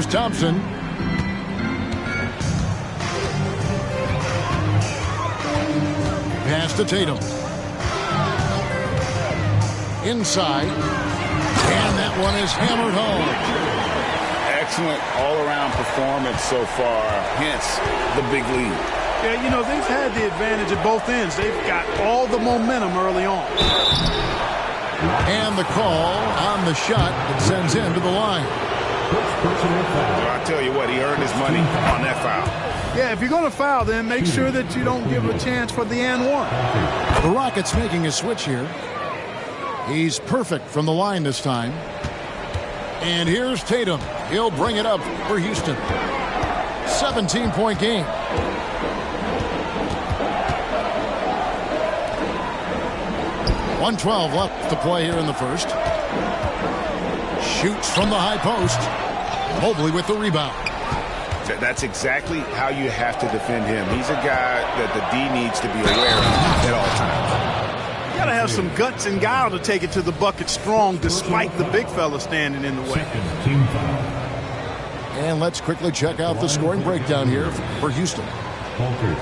Here's Thompson. Pass to Tatum. Inside. And that one is hammered home. Excellent all-around performance so far, hence the big lead. Yeah, you know, they've had the advantage at both ends. They've got all the momentum early on. And the call on the shot that sends him to the line. Well, I tell you what, he earned his money on that foul. Yeah, if you're going to foul, then make sure that you don't give a chance for the and one. The Rockets making a switch here. He's perfect from the line this time. And here's Tatum. He'll bring it up for Houston. 17-point game. .112 left to play here in the first. Shoots from the high post. Mobley with the rebound. That's exactly how you have to defend him. He's a guy that the D needs to be aware of at all times. You got to have some guts and guile to take it to the bucket strong despite the big fella standing in the way. And let's quickly check out the scoring breakdown here for Houston.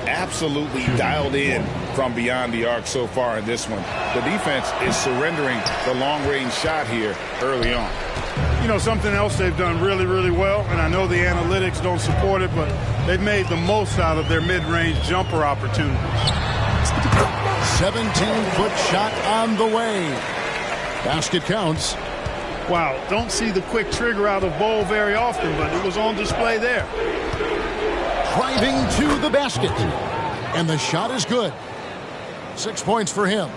Absolutely dialed in from beyond the arc so far in this one. The defense is surrendering the long-range shot here early on. You know, something else they've done really, really well, and I know the analytics don't support it, but they've made the most out of their mid-range jumper opportunities. 17-foot shot on the way. Basket counts. Wow, don't see the quick trigger out of Bol very often, but it was on display there. Driving to the basket. And the shot is good. 6 points for him.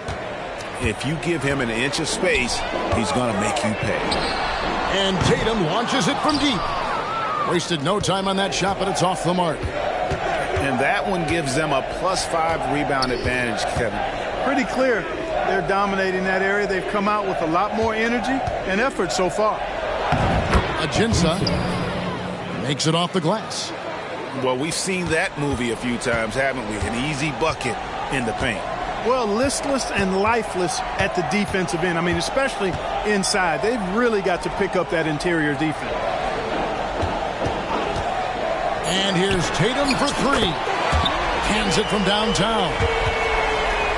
If you give him an inch of space, he's going to make you pay. And Tatum launches it from deep. Wasted no time on that shot, but it's off the mark. And that one gives them a +5 rebound advantage, Kevin. Pretty clear. They're dominating that area. They've come out with a lot more energy and effort so far. Ajinça makes it off the glass. Well, we've seen that movie a few times, haven't we? An easy bucket in the paint. Well, listless and lifeless at the defensive end. I mean, especially inside. They've really got to pick up that interior defense. And here's Tatum for three. Hands it from downtown.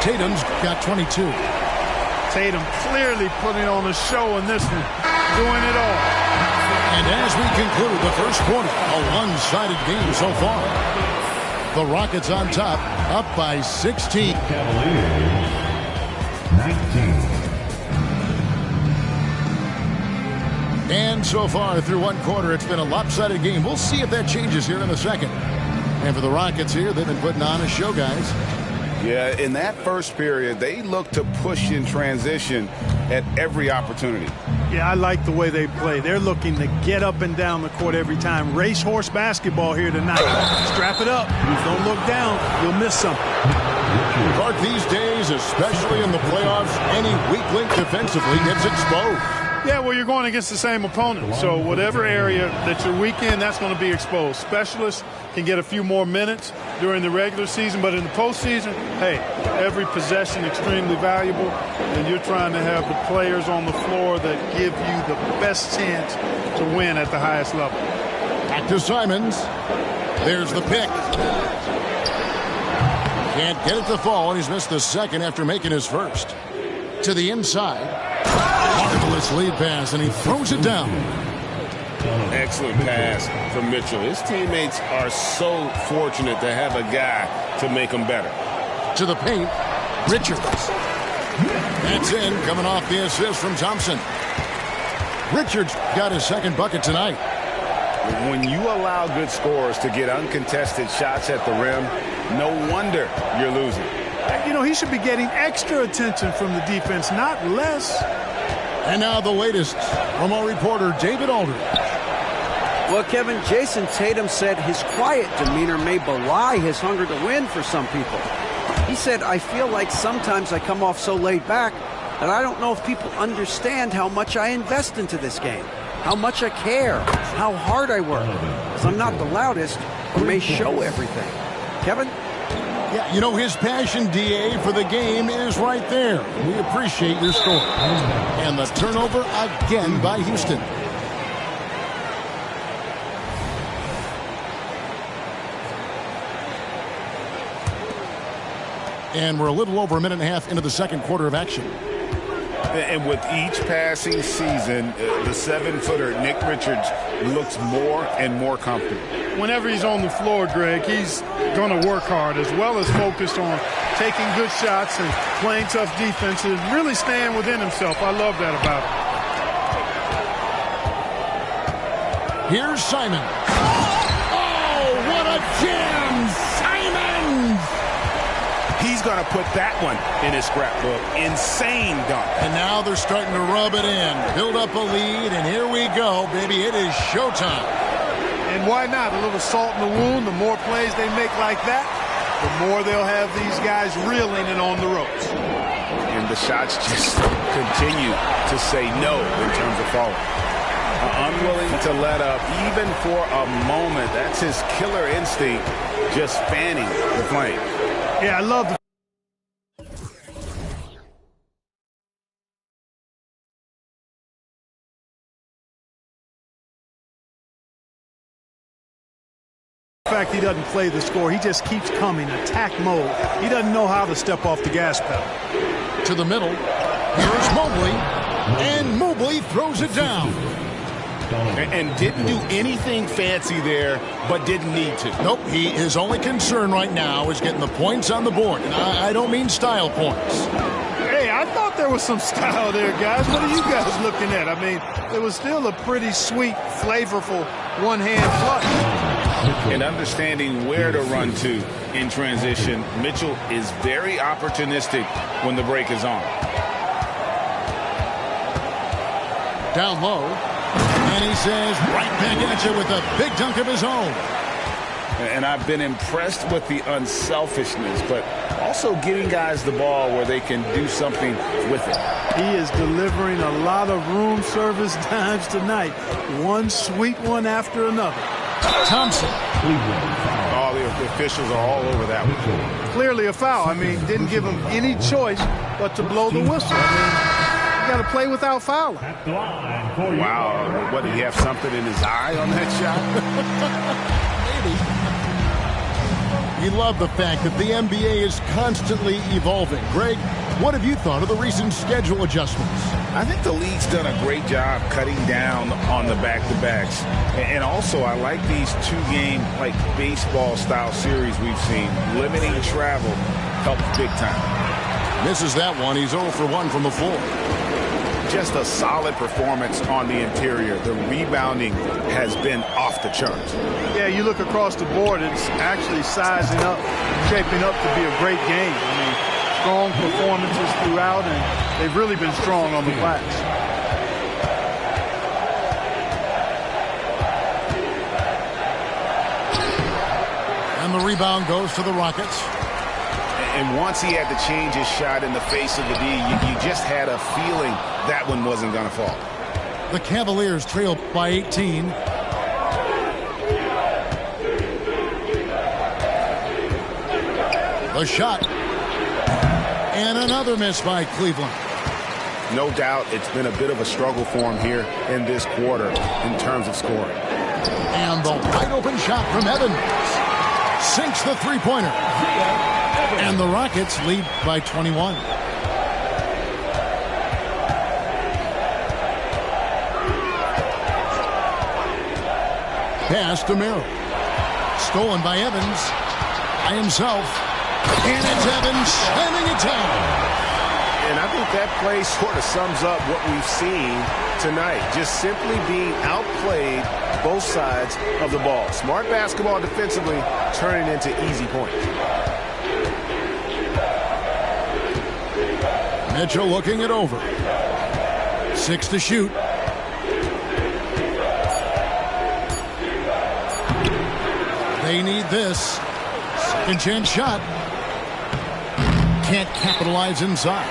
Tatum's got 22. Tatum clearly putting on a show in this one. Doing it all. And as we conclude the first quarter, a one-sided game so far. The Rockets on top, up by 16. Cavaliers, 19. And so far through one quarter, it's been a lopsided game. We'll see if that changes here in a second. And for the Rockets here, they've been putting on a show, guys. Yeah, in that first period, they looked to push in transition at every opportunity. Yeah, I like the way they play. They're looking to get up and down the court every time. Racehorse basketball here tonight. Strap it up. Don't look down. You'll miss something. Clark, these days, especially in the playoffs, any weak link defensively gets exposed. Yeah, well, you're going against the same opponent. So whatever area that you're weak in, that's going to be exposed. Specialists can get a few more minutes during the regular season, but in the postseason, hey, every possession extremely valuable, and you're trying to have the players on the floor that give you the best chance to win at the highest level. Back to Simons. There's the pick. Can't get it to fall, and he's missed the second after making his first. To the inside. Marvelous lead pass, and he throws it down. Excellent pass from Mitchell. His teammates are so fortunate to have a guy to make them better. To the paint, Richards. That's in, coming off the assist from Thompson. Richards got his second bucket tonight. When you allow good scorers to get uncontested shots at the rim, no wonder you're losing. You know, he should be getting extra attention from the defense, not less. And now the latest from our reporter, David Aldridge. Well, Kevin, Jason Tatum said his quiet demeanor may belie his hunger to win for some people. He said, I feel like sometimes I come off so laid back that I don't know if people understand how much I invest into this game, how much I care, how hard I work. Because I'm not the loudest or may show everything. Kevin? Yeah, you know, his passion, DA, for the game is right there. We appreciate your score. And the turnover again by Houston. And we're a little over a minute and a half into the second quarter of action. And with each passing season, the 7-footer Nick Richards looks more and more comfortable. Whenever he's on the floor, Greg, he's going to work hard as well as focused on taking good shots and playing tough defense and really staying within himself. I love that about him. Here's Simon. Oh, what a jam! Simon! He's going to put that one in his scrapbook. Insane dunk. And now they're starting to rub it in, build up a lead, and here we go, baby. It is showtime. And why not? A little salt in the wound. The more plays they make like that, the more they'll have these guys reeling and on the ropes. And the shots just continue to say no in terms of falling. Unwilling to let up even for a moment. That's his killer instinct, just fanning the flame. Yeah, I love the fact he doesn't play the score. He just keeps coming, attack mode. He doesn't know how to step off the gas pedal. To the middle. Here's Mobley. And Mobley throws it down. And didn't do anything fancy there, but didn't need to. Nope, his only concern right now is getting the points on the board. And I don't mean style points. Hey, I thought there was some style there, guys. What are you guys looking at? I mean, it was still a pretty sweet, flavorful one-hand flush. And understanding where to run to in transition, Mitchell is very opportunistic when the break is on. Down low. And he says right back at you with a big dunk of his own. And I've been impressed with the unselfishness, but also getting guys the ball where they can do something with it. He is delivering a lot of room service dimes tonight. One sweet one after another. Thompson. All the officials are all over that one. Clearly a foul. I mean, didn't give him any choice but to blow the whistle. I mean, you got to play without fouling. Wow. What, did he have something in his eye on that shot? Maybe. You love the fact that the NBA is constantly evolving. Greg, what have you thought of the recent schedule adjustments? I think the league's done a great job cutting down on the back-to-backs. And also, I like these two-game, like, baseball-style series we've seen. Limiting travel helps big time. Misses that one. He's 0 for 1 from the floor. Just a solid performance on the interior. The rebounding has been off the charts. Yeah, you look across the board, it's actually sizing up, shaping up to be a great game. I mean, strong performances throughout, and they've really been strong on the glass. And the rebound goes to the Rockets. And once he had to change his shot in the face of the D, you just had a feeling that one wasn't going to fall. The Cavaliers trail by 18. The shot. And another miss by Cleveland. No doubt it's been a bit of a struggle for him here in this quarter in terms of scoring. And the wide open shot from Evans. Sinks the three-pointer. And the Rockets lead by 21. Pass to Merrill. Stolen by Evans. By himself. And it's Evans slamming it down. And I think that play sort of sums up what we've seen tonight. Just simply being outplayed both sides of the ball. Smart basketball defensively turning into easy points. Mitchell looking it over. 6 to shoot. They need this. Second chance shot. Can't capitalize inside.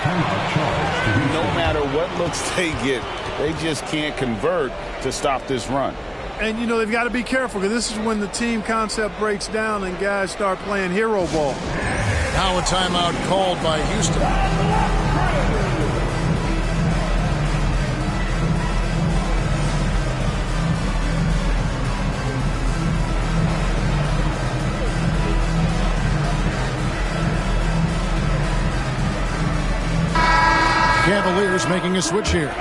No matter what looks they get, they just can't convert to stop this run. And, you know, they've got to be careful because this is when the team concept breaks down and guys start playing hero ball. Now a timeout called by Houston. Rockets making a switch here.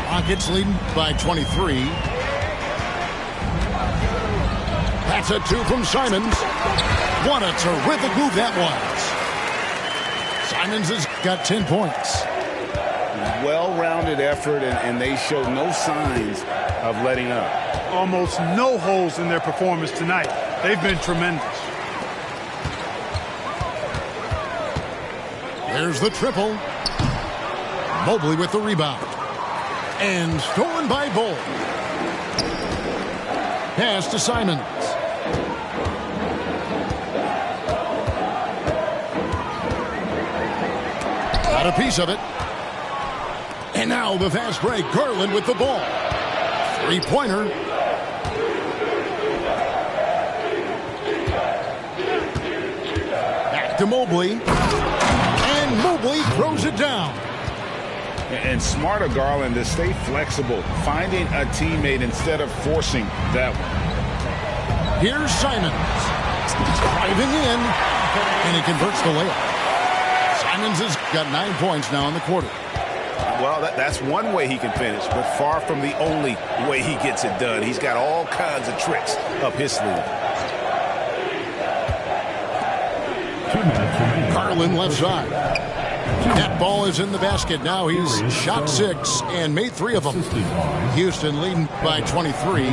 Rockets leading by 23. That's a 2 from Simons. What a terrific move that was. Simons has got 10 points. Well-rounded effort, and they show no signs of letting up. Almost no holes in their performance tonight. They've been tremendous. There's the triple. Mobley with the rebound. And stolen by Bol. Pass to Simons. Got a piece of it. And now the fast break. Garland with the ball. Three-pointer. Back to Mobley. And Mobley throws it down. And smart of Garland to stay flexible, finding a teammate instead of forcing that one. Here's Simons. Driving in. And he converts the layup. Simons has got 9 points now in the quarter. Well, that's one way he can finish, but far from the only way he gets it done. He's got all kinds of tricks up his sleeve. 2 minutes remaining. Garland left side. That ball is in the basket. Now he's shot 6 and made 3 of them. Houston leading by 23.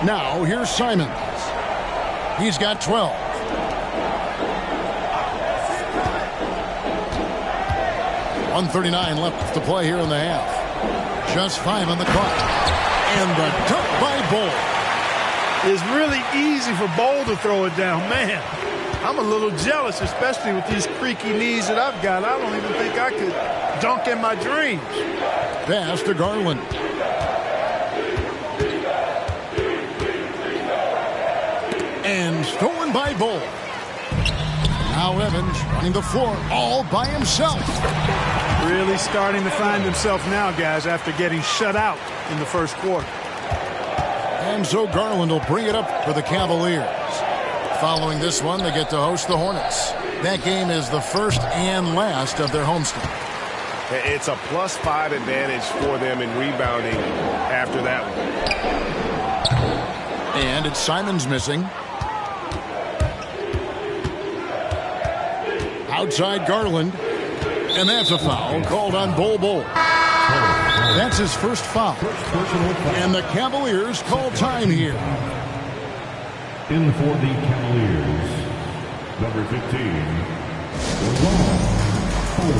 Now here's Simons. He's got 12. .139 left to play here in the half. Just 5 on the clock. And the dunk by Bol. It's really easy for Bol to throw it down. Man, I'm a little jealous, especially with these creaky knees that I've got. I don't even think I could dunk in my dreams. Pass to Garland. And stolen by Bol. Now Evans running the floor all by himself. Really starting to find himself now, guys, after getting shut out in the first quarter. And so Garland will bring it up for the Cavaliers. Following this one, they get to host the Hornets. That game is the first and last of their homestand. It's a +5 advantage for them in rebounding after that one. And it's Simons missing. Outside Garland. And that's a foul called on Bol. That's his first foul. And the Cavaliers call time here. In for the Cavaliers, number 15, LeBron Bol.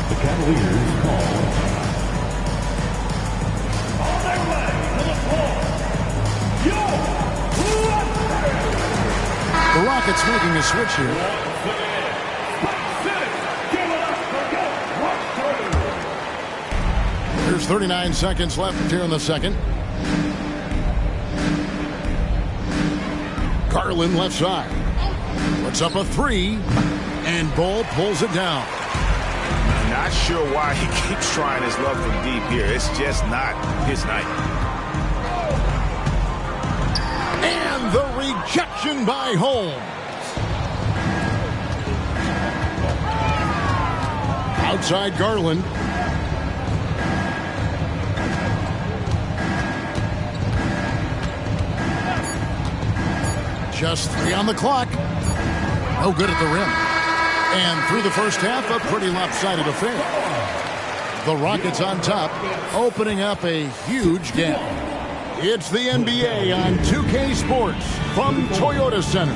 The Cavaliers call on their way to the floor. The Rockets making a switch here. There's 39 seconds left here in the second. Garland left side. Puts up a 3. And Bol pulls it down. Not sure why he keeps trying his luck from deep here. It's just not his night. And the rejection by Holmes. Outside Garland. Just 3 on the clock. No good at the rim. And through the first half, a pretty lopsided affair. The Rockets on top, opening up a huge gap. It's the NBA on 2K Sports from Toyota Center.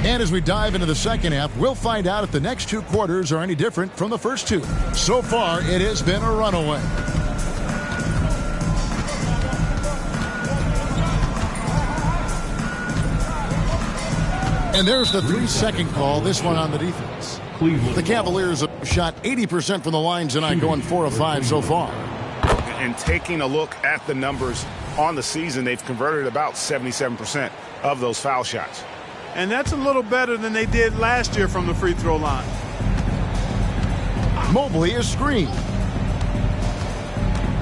And as we dive into the second half, we'll find out if the next 2 quarters are any different from the first 2. So far, it has been a runaway. And there's the 3-second call, this one on the defense. The Cavaliers have shot 80% from the line tonight, going 4 of 5 so far. And taking a look at the numbers on the season, they've converted about 77% of those foul shots. And that's a little better than they did last year from the free throw line. Mobley is screened.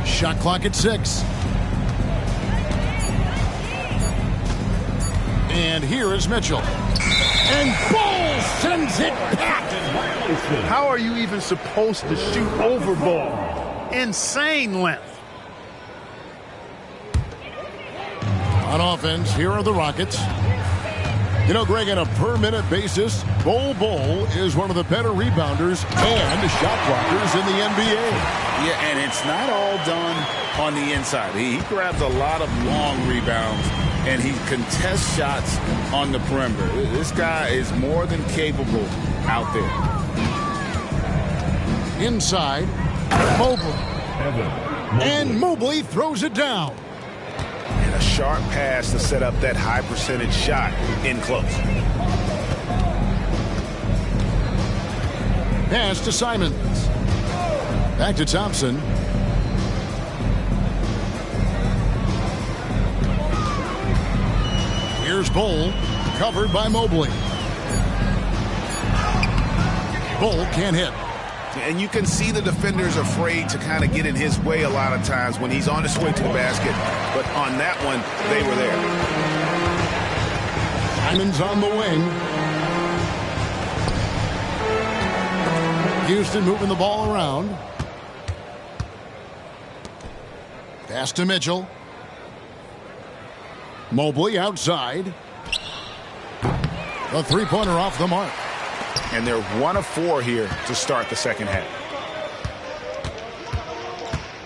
Shot clock at 6. And here is Mitchell. And Ball sends it back. How are you even supposed to shoot over Ball? Insane length. On offense, here are the Rockets. You know, Greg, on a per-minute basis, Bol is one of the better rebounders and shot blockers in the NBA. Yeah, and it's not all done on the inside. He grabs a lot of long rebounds, and he contests shots on the perimeter. This guy is more than capable out there. Inside, Mobley. And Mobley throws it down. And a sharp pass to set up that high percentage shot in close. Pass to Simons. Back to Thompson. Here's Bol, covered by Mobley. Bol can't hit. And you can see the defenders afraid to kind of get in his way a lot of times when he's on his way to the basket. But on that one, they were there. Simons on the wing. Houston moving the ball around. Pass to Mitchell. Mobley outside. The three-pointer off the mark. And they're 1 of 4 here to start the second half.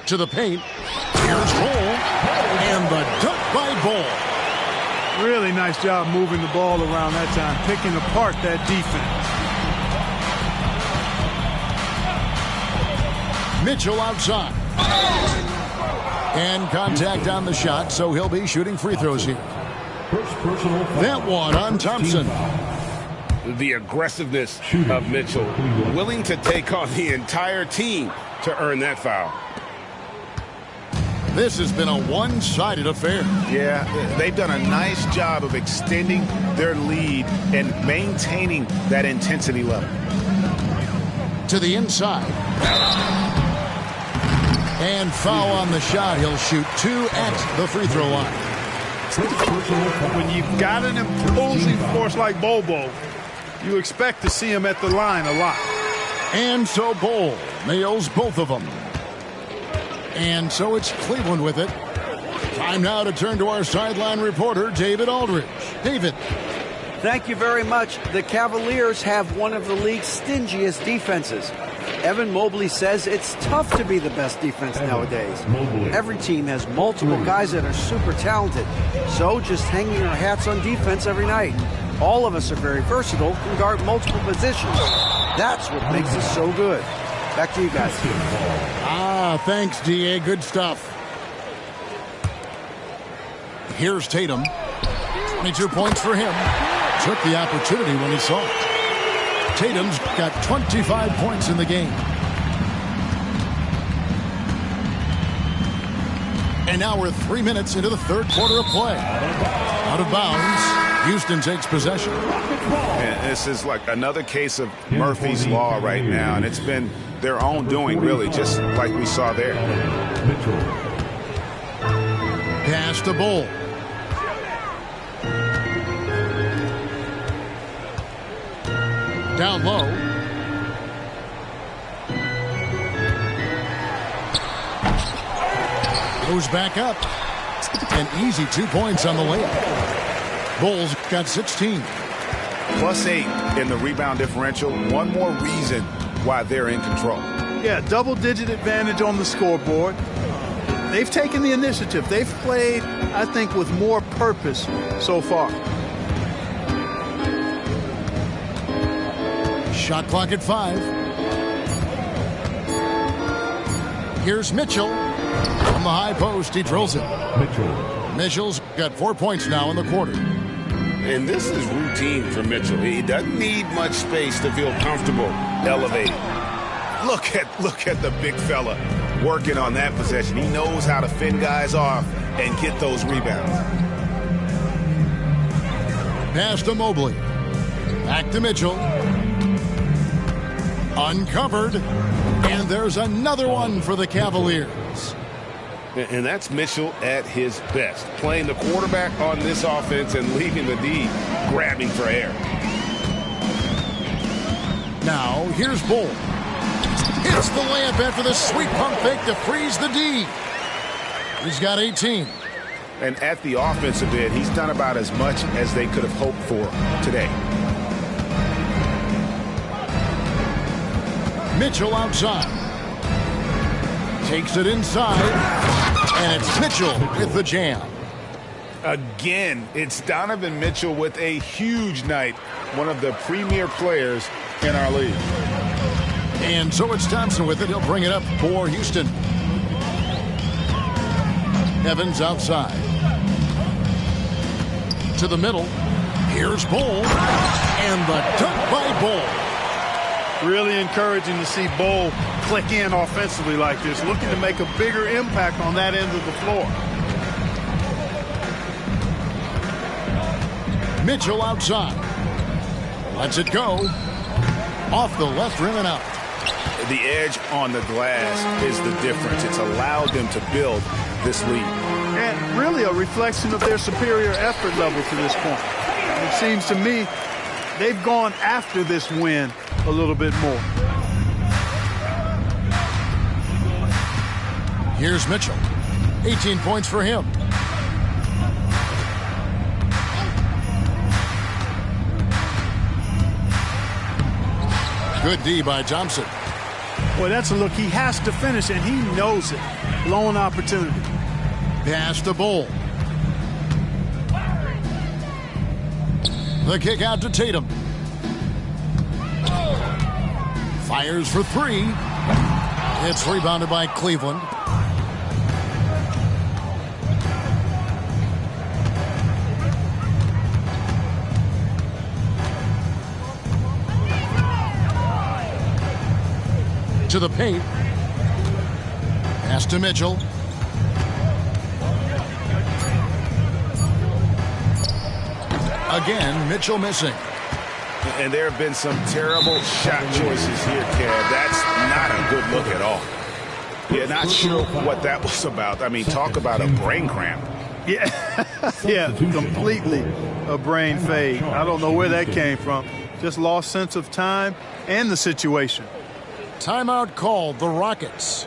To the paint. Here's Bol. And the dunk by Bol. Really nice job moving the ball around that time, picking apart that defense. Mitchell outside. And contact on the shot, so he'll be shooting free throws here. That one on Thompson. The aggressiveness of Mitchell, willing to take on the entire team to earn that foul. This has been a one-sided affair. Yeah, they've done a nice job of extending their lead and maintaining that intensity level. To the inside. And foul on the shot. He'll shoot 2 at the free throw line. When you've got an imposing force like Bol, you expect to see him at the line a lot. And so Bol nails both of them. And so it's Cleveland with it. Time now to turn to our sideline reporter, David Aldridge. David. Thank you very much. The Cavaliers have one of the league's stingiest defenses. Evan Mobley says it's tough to be the best defense nowadays. Every team has multiple guys that are super talented. So just hanging our hats on defense every night. All of us are very versatile, can guard multiple positions. That's what makes us so good. Back to you guys. Thanks, D.A. Good stuff. Here's Tatum. 22 points for him. Took the opportunity when he saw it. Tatum's got 25 points in the game. And now we're 3 minutes into the third quarter of play. Out of bounds. Houston takes possession. And this is like another case of Murphy's Law right now, and it's been their own doing, really, just like we saw there. Pass to Bol. Down low. Goes back up. An easy 2 points on the layup. Bulls got 16. +8 in the rebound differential. One more reason why they're in control. Yeah, double-digit advantage on the scoreboard. They've taken the initiative. They've played, I think, with more purpose so far. Shot clock at 5. Here's Mitchell. From the high post, he drills it. Mitchell's got 4 points now in the quarter. And this is routine for Mitchell. He doesn't need much space to feel comfortable elevating. Look at the big fella working on that possession. He knows how to fend guys off and get those rebounds. Pass to Mobley. Back to Mitchell. Uncovered. And there's another one for the Cavaliers. And that's Mitchell at his best, playing the quarterback on this offense and leaving the D grabbing for air. Now, here's Bull. Hits the layup after the sweet pump fake to freeze the D. He's got 18. And at the offensive end, he's done about as much as they could have hoped for today. Mitchell outside. Takes it inside. And it's Mitchell with the jam. Again, it's Donovan Mitchell with a huge night. One of the premier players in our league. And so it's Thompson with it. He'll bring it up for Houston. Evans outside. To the middle. Here's Bull. And the dunk by Bull. Really encouraging to see Bull click in offensively like this, looking to make a bigger impact on that end of the floor. Mitchell outside. Lets it go. Off the left rim and out. The edge on the glass is the difference. It's allowed them to build this lead. And really a reflection of their superior effort level to this point. It seems to me they've gone after this win a little bit more. Here's Mitchell. 18 points for him. Good D by Thompson. Boy, that's a look he has to finish, and he knows it. Blown opportunity. Pass to Bull. The kick out to Tatum. Fires for three. It's rebounded by Cleveland. To the paint. Pass to Mitchell. Again, Mitchell missing. And there have been some terrible shot choices here, Kev. That's not a good look at all. Yeah, not sure what that was about. I mean, talk about a brain cramp. Yeah, completely a brain fade. I don't know where that came from. Just lost sense of time and the situation. Timeout called, the Rockets.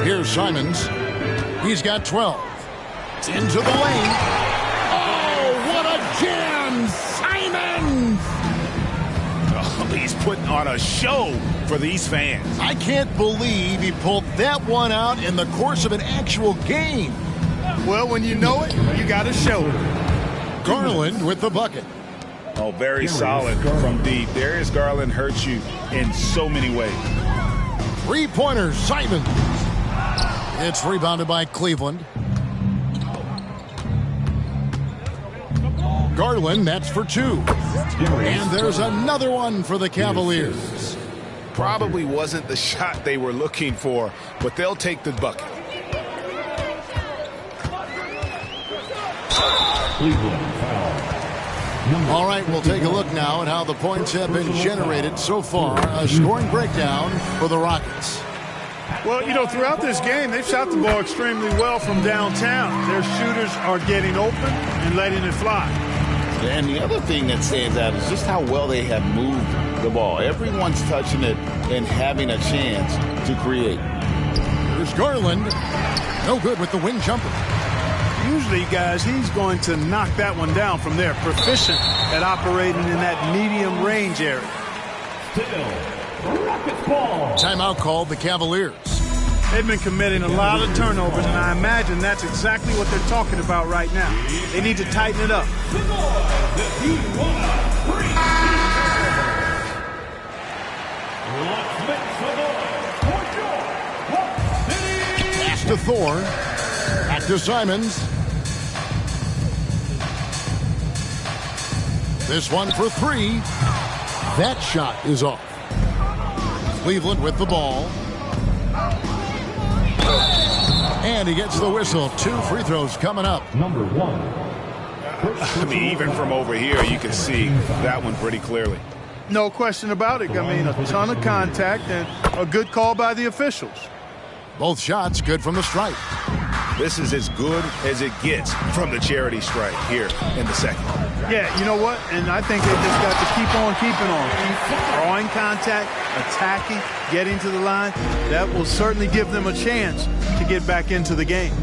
Here's Simons. He's got 12. Into the lane. Oh, what a jam! Simons! Oh, he's putting on a show for these fans. I can't believe he pulled that one out in the course of an actual game. Well, when you know it, you got to show it. Garland with the bucket. Oh, very solid from deep. Darius Garland hurts you in so many ways. Three-pointer, Simons. It's rebounded by Cleveland. Garland, that's for two. And there's another one for the Cavaliers. Probably wasn't the shot they were looking for, but they'll take the bucket. All right, we'll take a look now at how the points have been generated so far. A scoring breakdown for the Rockets. Well, you know, throughout this game, they've shot the ball extremely well from downtown. Their shooters are getting open and letting it fly. And the other thing that stands out is just how well they have moved the ball. Everyone's touching it and having a chance to create. Here's Garland. No good with the wing jumper. Usually, guys, he's going to knock that one down from there. Proficient at operating in that medium range area. Timeout called, the Cavaliers. They've been committing a lot of turnovers, and I imagine that's exactly what they're talking about right now. They need to tighten it up. Let's Pass to Thor. Back to Simons. This one for three. That shot is off. Cleveland with the ball. And he gets the whistle. 2 free throws coming up. Number 1. I mean, even from over here, you can see that one pretty clearly. No question about it. I mean, a ton of contact and a good call by the officials. Both shots good from the stripe. This is as good as it gets from the charity stripe here in the second. Yeah, you know what? And I think they just got to keep on keeping on. Keep drawing contact, attacking, getting to the line. That will certainly give them a chance to get back into the game.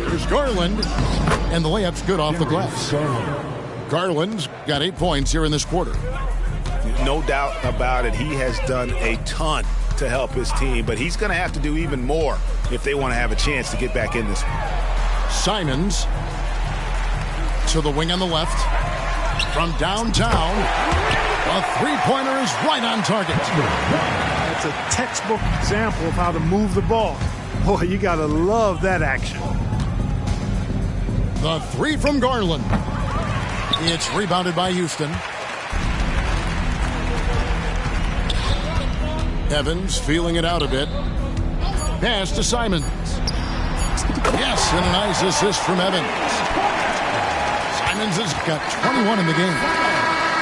Here's Garland. And the layup's good off the glass. Garland's got 8 points here in this quarter. No doubt about it. He has done a ton to help his team, but he's going to have to do even more if they want to have a chance to get back in this one. Simons to the wing on the left. From downtown, a three-pointer is right on target. That's a textbook example of how to move the ball. Boy, you got to love that action. The three from Garland. It's rebounded by Houston. Evans feeling it out a bit. Pass to Simons. Yes, and a nice assist from Evans. Simons has got 21 in the game.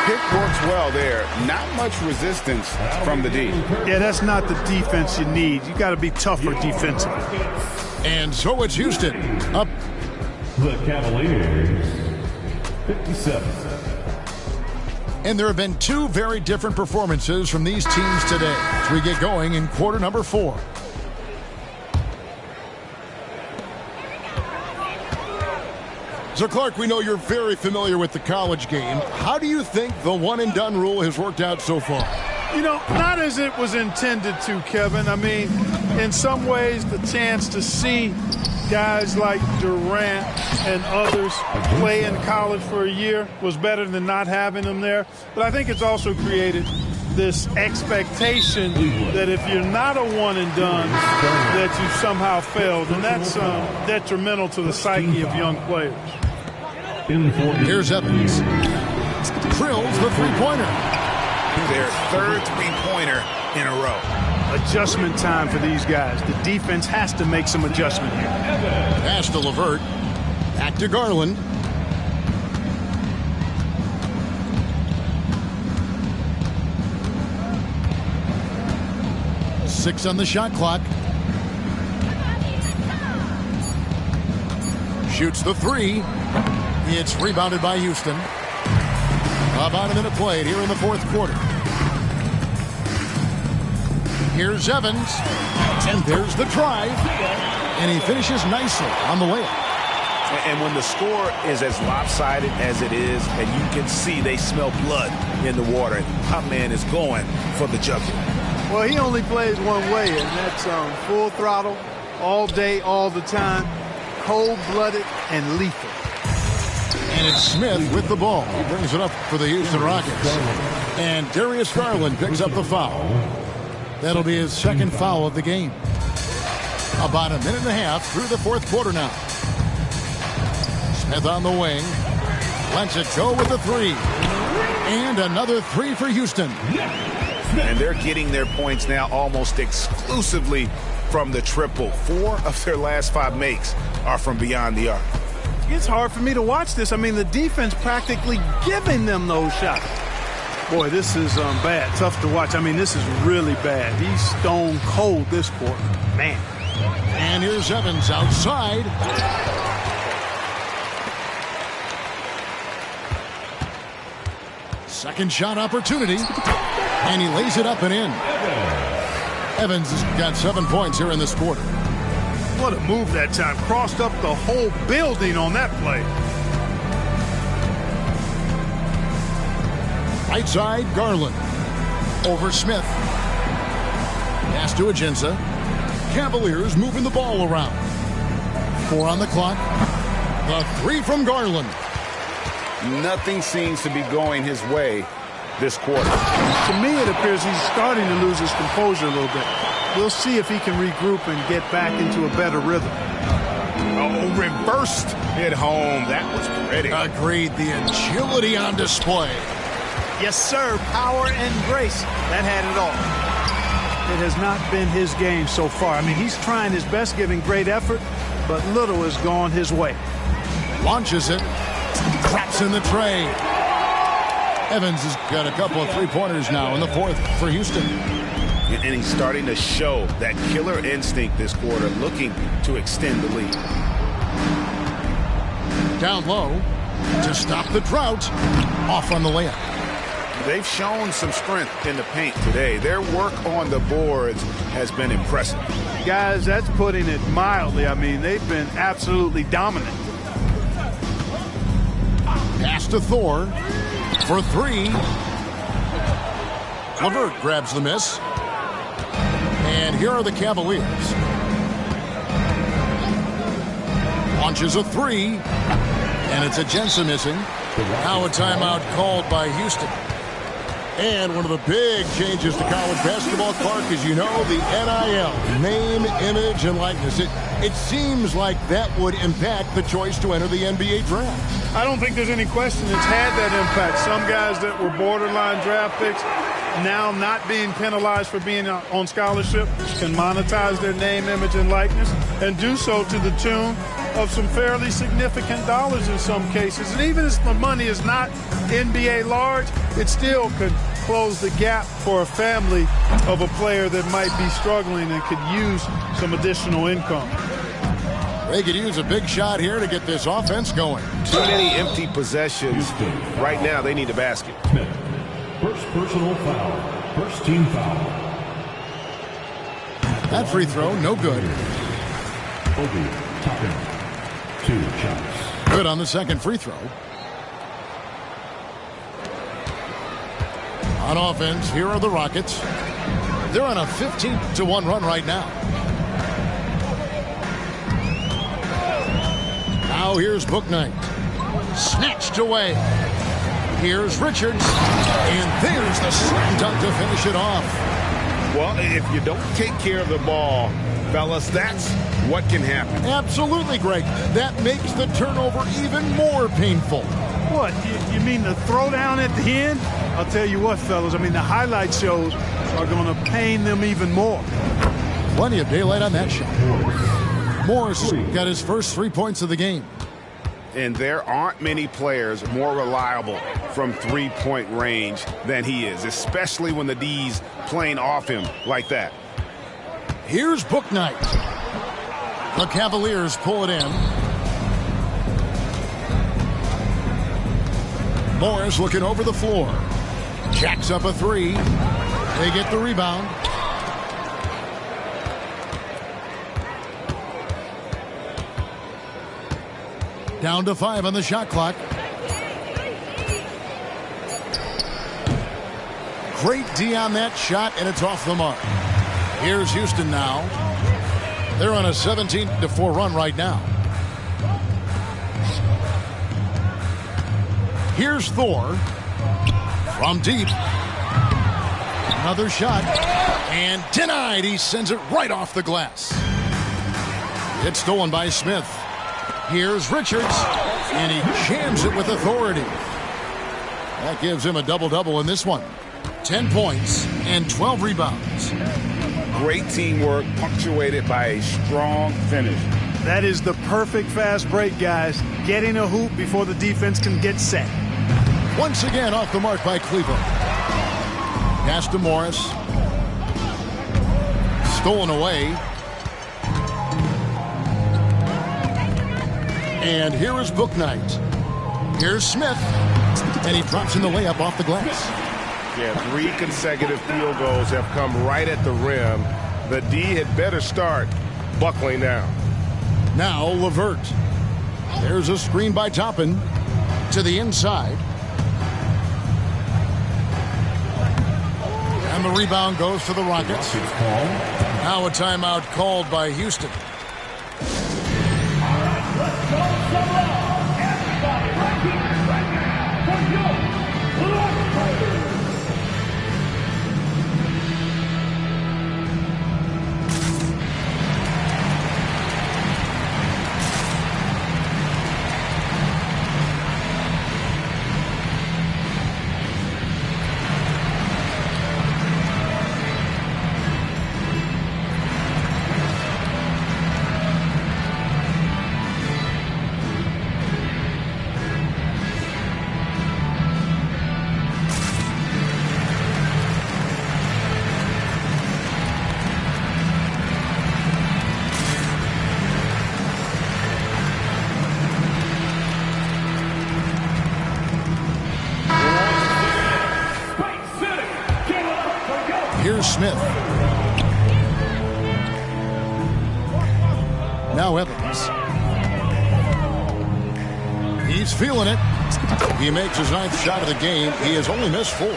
Pick works well there. Not much resistance from the D. Yeah, that's not the defense you need. You got to be tougher defensively. And so it's Houston up. The Cavaliers, 57. And there have been 2 very different performances from these teams today as we get going in quarter number 4. So, Clark, we know you're very familiar with the college game. How do you think the one-and-done rule has worked out so far? You know, not as it was intended to, Kevin. I mean, in some ways, the chance to see guys like Durant and others play in college for a year was better than not having them there. But I think it's also created this expectation that if you're not a one-and-done, that you somehow failed. And that's detrimental to the psyche of young players. Here's Evans. Drills the three-pointer. Their third three-pointer in a row. Adjustment time for these guys. The defense has to make some adjustment here. Pass to LeVert. Back to Garland. Six on the shot clock. Shoots the three. It's rebounded by Houston. About a minute played here in the fourth quarter. Here's Evans. And there's the drive. And he finishes nicely on the layup. And when the score is as lopsided as it is, and you can see they smell blood in the water, my man is going for the jugular. Well, he only plays one way, and that's full throttle, all day, all the time, cold-blooded and lethal. And it's Smith with the ball. He brings it up for the Houston Rockets. And Darius Garland picks up the foul. That'll be his second foul of the game. About a minute and a half through the fourth quarter now. Smith on the wing. Lets it go with the three. And another three for Houston. And they're getting their points now almost exclusively from the triple. 4 of their last 5 makes are from beyond the arc. It's hard for me to watch this. I mean, the defense practically giving them those shots. Boy, this is bad. Tough to watch. I mean, this is really bad. He's stone cold this quarter. Man. And here's Evans outside. Second shot opportunity. And he lays it up and in. Evans has got 7 points here in this quarter. What a move that time. Crossed up the whole building on that play. Right side, Garland. Over Smith. Pass to Ajinça. Cavaliers moving the ball around. 4 on the clock. The three from Garland. Nothing seems to be going his way this quarter. To me, it appears he's starting to lose his composure a little bit. We'll see if he can regroup and get back into a better rhythm. Oh, reversed it home. That was pretty. Agreed. The agility on display. Yes, sir. Power and grace. That had it all. It has not been his game so far. I mean, he's trying his best, giving great effort, but little has gone his way. Launches it. Drops in the tray. Evans has got a couple of three-pointers now in the fourth for Houston. And he's starting to show that killer instinct this quarter, looking to extend the lead. Down low to stop the drought. Off on the layup. They've shown some strength in the paint today. Their work on the boards has been impressive. Guys, that's putting it mildly. I mean, they've been absolutely dominant. Pass to Thor for three. LeVert grabs the miss. And here are the Cavaliers. Launches a three. And it's Jensen missing. Now a timeout called by Houston. And one of the big changes to college basketball, Clark, is, you know, the NIL, name, image, and likeness. It seems like that would impact the choice to enter the NBA draft. I don't think there's any question it's had that impact. Some guys that were borderline draft picks now not being penalized for being on scholarship can monetize their name, image, and likeness and do so to the tune of some fairly significant dollars in some cases. And even if the money is not NBA large, it still could close the gap for a family of a player that might be struggling and could use some additional income. They could use a big shot here to get this offense going. Too many empty possessions. Right now, they need a basket. First personal foul. First team foul. That free throw, no good. Obi Toppin. 2 shots. Good on the second free throw. On offense, here are the Rockets. They're on a 15-1 run right now. Now here's Bouknight. Snatched away. Here's Richards. And there's the slam dunk to finish it off. Well, if you don't take care of the ball, fellas, that's what can happen. Absolutely, Greg. That makes the turnover even more painful. What, you mean the throwdown at the end? I'll tell you what, fellas, I mean, the highlight shows are going to pain them even more. Plenty of daylight on that shot. Morris got his first 3 points of the game. And there aren't many players more reliable from three-point range than he is, especially when the D's playing off him like that. Here's Bouknight. The Cavaliers pull it in. Morris looking over the floor. Jacks up a three. They get the rebound. Down to 5 on the shot clock. Great D on that shot, and it's off the mark. Here's Houston now. They're on a 17-4 run right now. Here's Thor from deep. Another shot, and denied. He sends it right off the glass. It's stolen by Smith. Here's Richards, and he jams it with authority. That gives him a double-double in this one. 10 points and 12 rebounds. Great teamwork punctuated by a strong finish. That is the perfect fast break, guys. Getting a hoop before the defense can get set. Once again off the mark by Cleveland. Pass to Morris. Stolen away. And here is Bouknight. Here's Smith. And he drops in the layup off the glass. Yeah, 3 consecutive field goals have come right at the rim. The D had better start buckling down. Now LeVert. There's a screen by Toppin to the inside. And the rebound goes to the Rockets. Now a timeout called by Houston. Smith. Now Evans. He's feeling it. He makes his 9th shot of the game. He has only missed 4.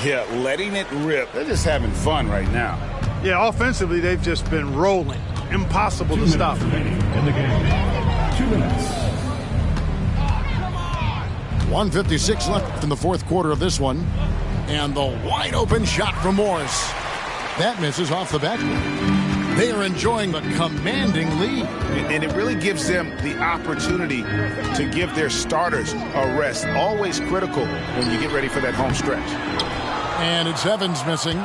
Yeah, letting it rip. They're just having fun right now. Yeah, offensively, they've just been rolling. Impossible to stop. In the game. 2 minutes. 1:56 left in the 4th quarter of this one. And the wide open shot from Morris. That misses off the backboard. They are enjoying the commanding lead. And it really gives them the opportunity to give their starters a rest. Always critical when you get ready for that home stretch. And it's Evans missing.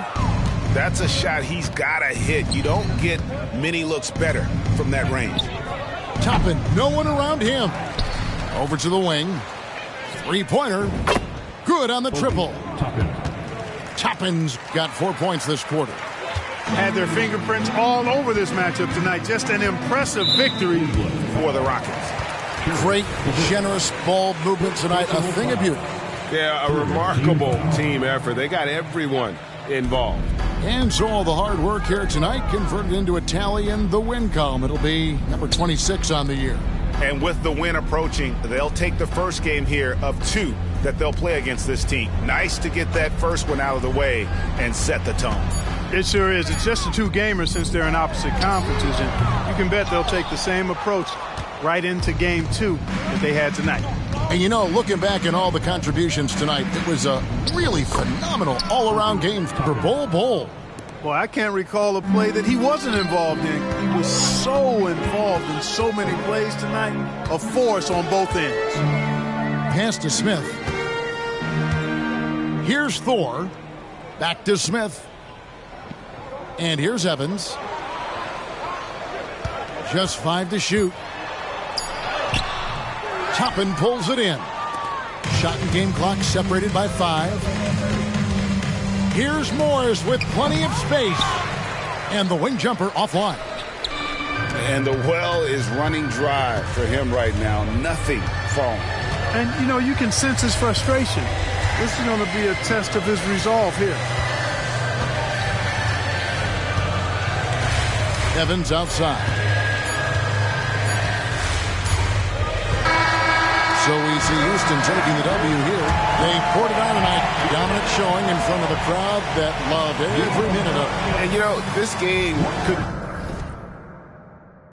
That's a shot he's got to hit. You don't get many looks better from that range. Toppin, no one around him. Over to the wing. 3-pointer. Good on the triple. Toppin's got 4 points this quarter. Had their fingerprints all over this matchup tonight. Just an impressive victory For the Rockets. Great, generous ball movement tonight. A thing of beauty. Yeah, a remarkable team effort. They got everyone involved. And so all the hard work here tonight converted into a tally in the win column. It'll be number 26 on the year. And with the win approaching, they'll take the first game here of 2 that they'll play against this team. Nice to get that first one out of the way and set the tone. It sure is. It's just a 2-gamer since they're in opposite conferences, and you can bet they'll take the same approach right into game 2 that they had tonight. And you know, looking back at all the contributions tonight, it was a really phenomenal all-around game for Bol Bol. Well, I can't recall a play that he wasn't involved in. He was so involved in so many plays tonight. A force on both ends. Pass to Smith. Here's Thor. Back to Smith. And here's Evans. Just 5 to shoot. Toppin pulls it in. Shot and game clock separated by 5. Here's Morris with plenty of space. And the wing jumper offline. And the well is running dry for him right now. Nothing falling. And, you know, you can sense his frustration. This is going to be a test of his resolve here. Evans outside. So we see Houston taking the W here. They poured it on tonight. Dominant showing in front of the crowd that loved every minute of it. And, you know, this game could